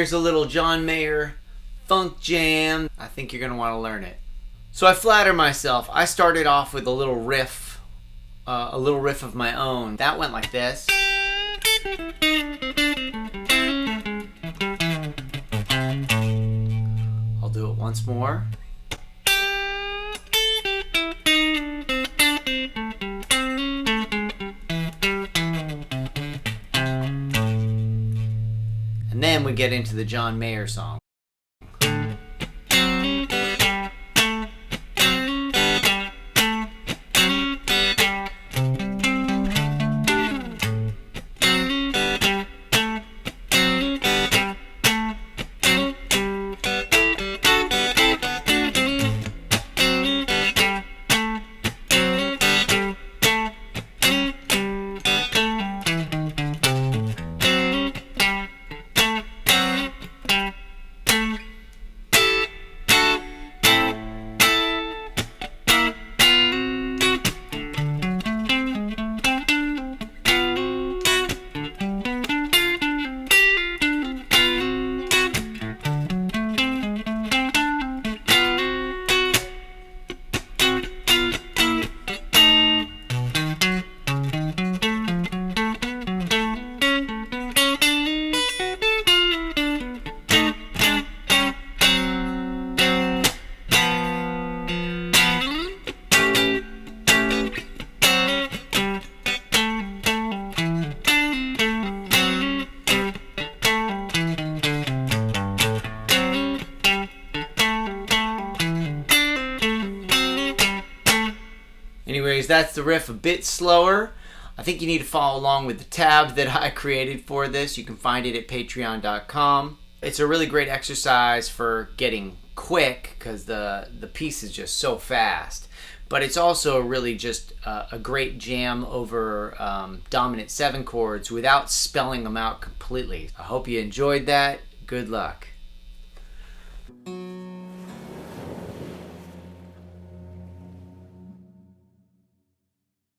Here's a little John Mayer funk jam. I think you're going to want to learn it. So I flatter myself. I started off with a little riff of my own. That went like this. I'll do it once more. And then we get into the John Mayer song. Anyways, that's the riff a bit slower. I think you need to follow along with the tab that I created for this. You can find it at patreon.com. It's a really great exercise for getting quick because the piece is just so fast. But it's also really just a great jam over dominant 7 chords without spelling them out completely. I hope you enjoyed that. Good luck.